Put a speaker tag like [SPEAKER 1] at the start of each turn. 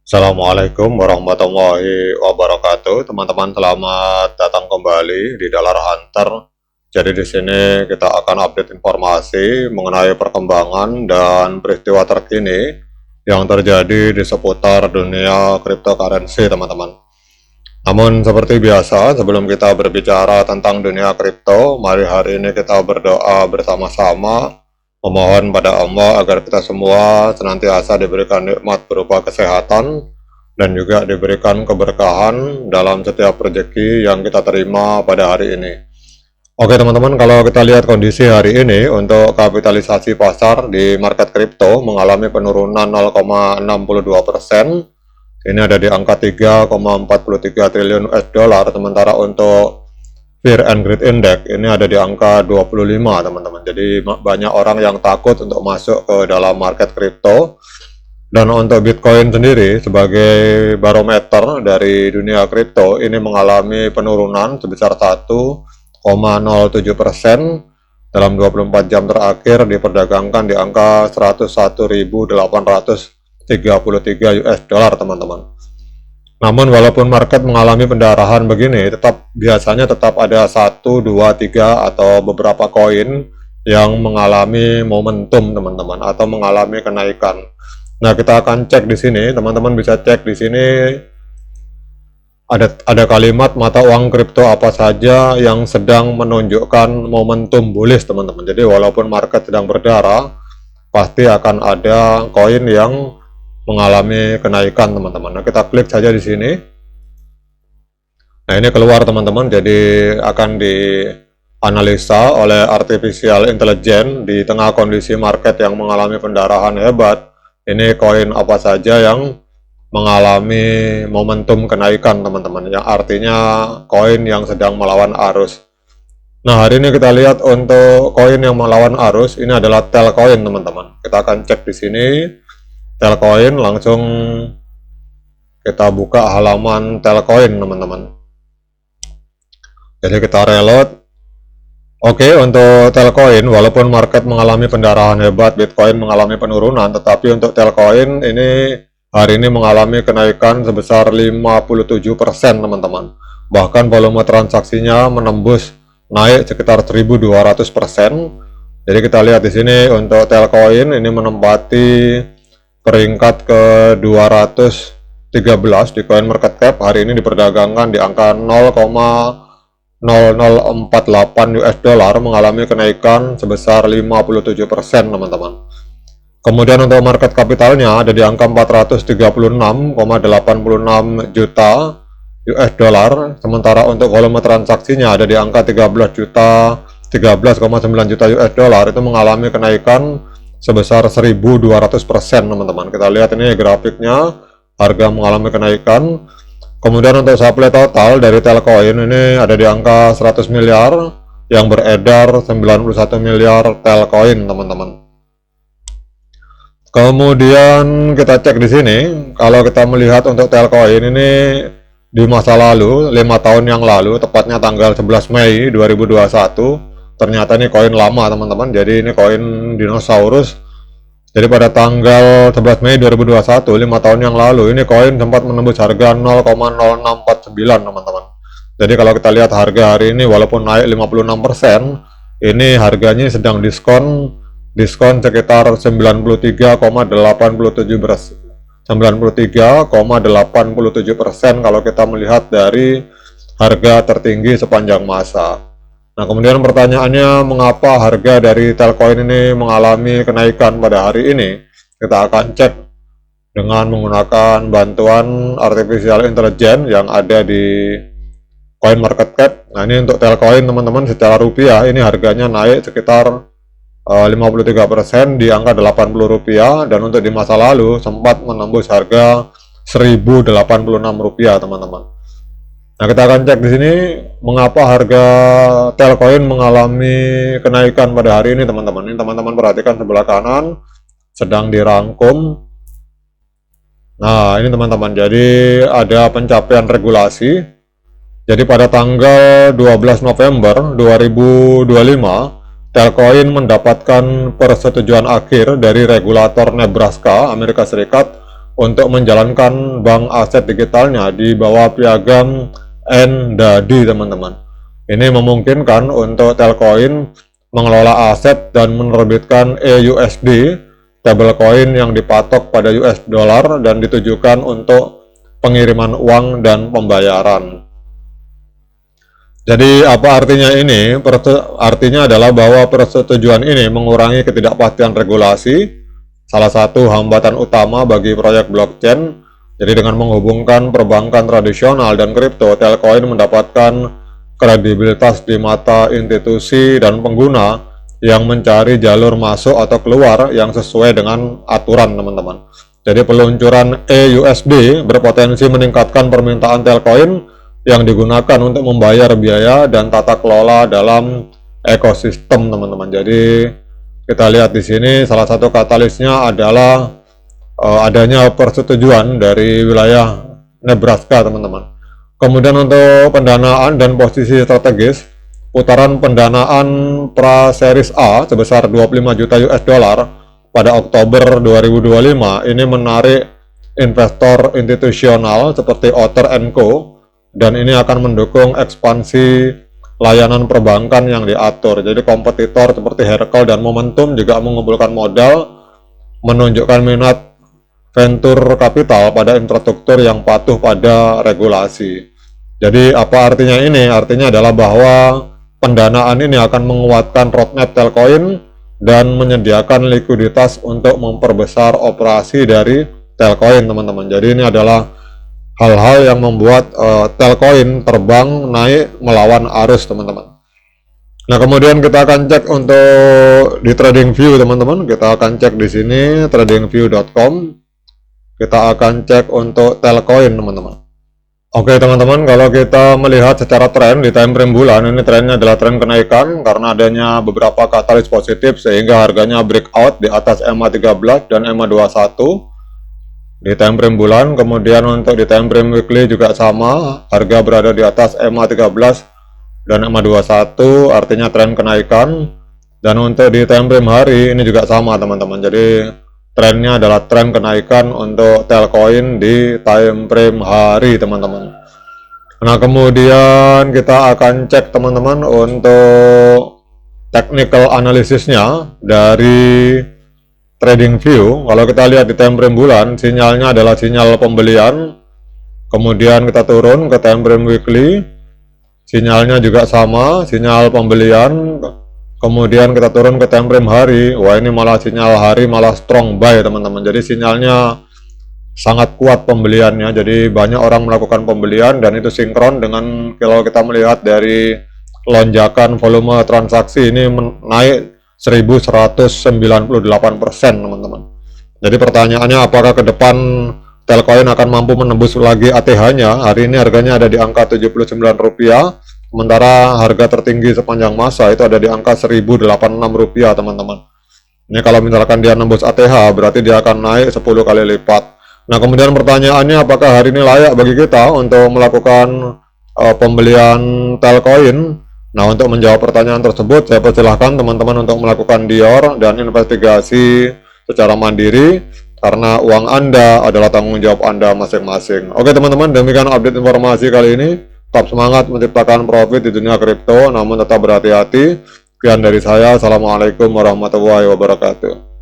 [SPEAKER 1] Assalamualaikum warahmatullahi wabarakatuh. Teman-teman, selamat datang kembali di Dollar Hunter. Jadi di sini kita akan update informasi mengenai perkembangan dan peristiwa terkini yang terjadi di seputar dunia cryptocurrency, teman-teman. Namun seperti biasa, sebelum kita berbicara tentang dunia kripto, mari hari ini kita berdoa bersama-sama memohon pada Allah agar kita semua senantiasa diberikan nikmat berupa kesehatan dan juga diberikan keberkahan dalam setiap rezeki yang kita terima pada hari ini. Oke teman-teman, kalau kita lihat kondisi hari ini untuk kapitalisasi pasar di market kripto mengalami penurunan 0,62%. Ini ada di angka 3,43 triliun US dollar, sementara untuk Fear and Greed Index ini ada di angka 25, teman-teman. Jadi banyak orang yang takut untuk masuk ke dalam market kripto. Dan untuk Bitcoin sendiri sebagai barometer dari dunia kripto ini mengalami penurunan sebesar 1,07% dalam 24 jam terakhir, diperdagangkan di angka 101.833 US dollar, teman-teman. Namun walaupun market mengalami pendarahan begini, biasanya tetap ada 1, 2, 3 atau beberapa koin yang mengalami momentum, teman-teman, atau mengalami kenaikan. Nah, kita akan cek di sini, teman-teman bisa cek di sini ada kalimat mata uang kripto apa saja yang sedang menunjukkan momentum bullish, teman-teman. Jadi walaupun market sedang berdarah, pasti akan ada koin yang mengalami kenaikan, teman-teman. Nah, kita klik saja di sini. Nah, ini keluar, teman-teman. Jadi akan dianalisa oleh artificial intelligence di tengah kondisi market yang mengalami pendarahan hebat. Ini koin apa saja yang mengalami momentum kenaikan, teman-teman. Yang artinya koin yang sedang melawan arus. Nah, hari ini kita lihat untuk koin yang melawan arus ini adalah Telcoin, teman-teman. Kita akan cek di sini. Telcoin, langsung kita buka halaman Telcoin, teman-teman. Jadi kita reload. Oke, untuk Telcoin walaupun market mengalami pendarahan hebat, Bitcoin mengalami penurunan, tetapi untuk Telcoin ini hari ini mengalami kenaikan sebesar 57%, teman-teman. Bahkan volume transaksinya menembus naik sekitar 1200%. Jadi kita lihat di sini untuk Telcoin ini menempati peringkat ke 213 di CoinMarketCap. Hari ini diperdagangkan di angka 0,0048 US dollar, mengalami kenaikan sebesar 57%, teman-teman. Kemudian untuk market kapitalnya ada di angka 436,86 juta US dollar, sementara untuk volume transaksinya ada di angka 13,9 juta US dollar, itu mengalami kenaikan sebesar 1200%, teman-teman. Kita lihat ini grafiknya, harga mengalami kenaikan. Kemudian untuk supply total dari Telcoin ini ada di angka 100 miliar, yang beredar 91 miliar Telcoin, teman-teman. Kemudian kita cek di sini, kalau kita melihat untuk Telcoin ini di masa lalu, 5 tahun yang lalu, tepatnya tanggal 11 Mei 2021, ternyata ini koin lama, teman-teman. Jadi ini koin dinosaurus. Jadi pada tanggal 11 Mei 2021, 5 tahun yang lalu, ini koin sempat menembus harga 0,0649, teman-teman. Jadi kalau kita lihat harga hari ini walaupun naik 56%, ini harganya sedang diskon sekitar 93,87% kalau kita melihat dari harga tertinggi sepanjang masa. Nah, kemudian pertanyaannya, mengapa harga dari Telcoin ini mengalami kenaikan pada hari ini? Kita akan cek dengan menggunakan bantuan artificial intelligence yang ada di CoinMarketCap. Nah, ini untuk Telcoin, teman-teman, secara rupiah ini harganya naik sekitar 53% di angka 80 rupiah, dan untuk di masa lalu sempat menembus harga 1086 rupiah, teman-teman. Nah, kita akan cek di sini mengapa harga Telcoin mengalami kenaikan pada hari ini, teman-teman. Ini teman-teman perhatikan sebelah kanan sedang dirangkum. Nah, ini teman-teman, jadi ada pencapaian regulasi. Jadi pada tanggal 12 November 2025, Telcoin mendapatkan persetujuan akhir dari regulator Nebraska, Amerika Serikat, untuk menjalankan bank aset digitalnya di bawah piagam NDADI, teman-teman. Ini memungkinkan untuk Telcoin mengelola aset dan menerbitkan EUSD, stablecoin yang dipatok pada US dollar dan ditujukan untuk pengiriman uang dan pembayaran. Jadi apa artinya ini? Artinya adalah bahwa persetujuan ini mengurangi ketidakpastian regulasi, salah satu hambatan utama bagi proyek blockchain. Jadi dengan menghubungkan perbankan tradisional dan kripto, Telcoin mendapatkan kredibilitas di mata institusi dan pengguna yang mencari jalur masuk atau keluar yang sesuai dengan aturan, teman-teman. Jadi peluncuran EUSD berpotensi meningkatkan permintaan Telcoin yang digunakan untuk membayar biaya dan tata kelola dalam ekosistem, teman-teman. Jadi kita lihat di sini salah satu katalisnya adalah adanya persetujuan dari wilayah Nebraska, teman-teman. Kemudian untuk pendanaan dan posisi strategis, putaran pendanaan pra series A sebesar 25 juta US dollar pada Oktober 2025 ini menarik investor institusional seperti Otter & Co, dan ini akan mendukung ekspansi layanan perbankan yang diatur. Jadi kompetitor seperti Herkel dan Momentum juga mengumpulkan modal, menunjukkan minat venture capital pada infrastruktur yang patuh pada regulasi. Jadi apa artinya ini? Artinya adalah bahwa pendanaan ini akan menguatkan roadmap Telcoin dan menyediakan likuiditas untuk memperbesar operasi dari Telcoin, teman-teman. Jadi ini adalah hal-hal yang membuat Telcoin terbang naik melawan arus, teman-teman. Nah, kemudian kita akan cek untuk di TradingView, teman-teman. Kita akan cek di sini tradingview.com. Kita akan cek untuk Telcoin, teman-teman. Oke, teman-teman, kalau kita melihat secara tren di time frame bulan, ini trennya adalah tren kenaikan karena adanya beberapa katalis positif sehingga harganya breakout di atas EMA13 dan EMA21 di time frame bulan. Kemudian untuk di time frame weekly juga sama, harga berada di atas EMA13 dan EMA21, artinya tren kenaikan. Dan untuk di time frame hari ini juga sama, teman-teman. Jadi trennya adalah tren kenaikan untuk Telcoin di time frame hari, teman-teman. Nah, kemudian kita akan cek, teman-teman, untuk technical analisisnya dari TradingView. Kalau kita lihat di time frame bulan, sinyalnya adalah sinyal pembelian. Kemudian kita turun ke time frame weekly, sinyalnya juga sama, sinyal pembelian. Kemudian kita turun ke time frame hari, wah ini malah sinyal hari malah strong buy, teman-teman. Jadi sinyalnya sangat kuat pembeliannya, jadi banyak orang melakukan pembelian dan itu sinkron dengan kalau kita melihat dari lonjakan volume transaksi ini naik 1198%, teman-teman. Jadi pertanyaannya, apakah ke depan Telcoin akan mampu menembus lagi ATH-nya? Hari ini harganya ada di angka Rp79, sementara harga tertinggi sepanjang masa itu ada di angka Rp1086, teman-teman. Ini kalau misalkan dia nembus ATH, berarti dia akan naik 10 kali lipat. Nah, kemudian pertanyaannya, apakah hari ini layak bagi kita untuk melakukan pembelian Telcoin? Nah, untuk menjawab pertanyaan tersebut, saya persilahkan teman-teman untuk melakukan dior dan investigasi secara mandiri, karena uang Anda adalah tanggung jawab Anda masing-masing. Oke, teman-teman, demikian update informasi kali ini. Tetap semangat menciptakan profit di dunia kripto, namun tetap berhati-hati. Sekian dari saya. Assalamualaikum warahmatullahi wabarakatuh.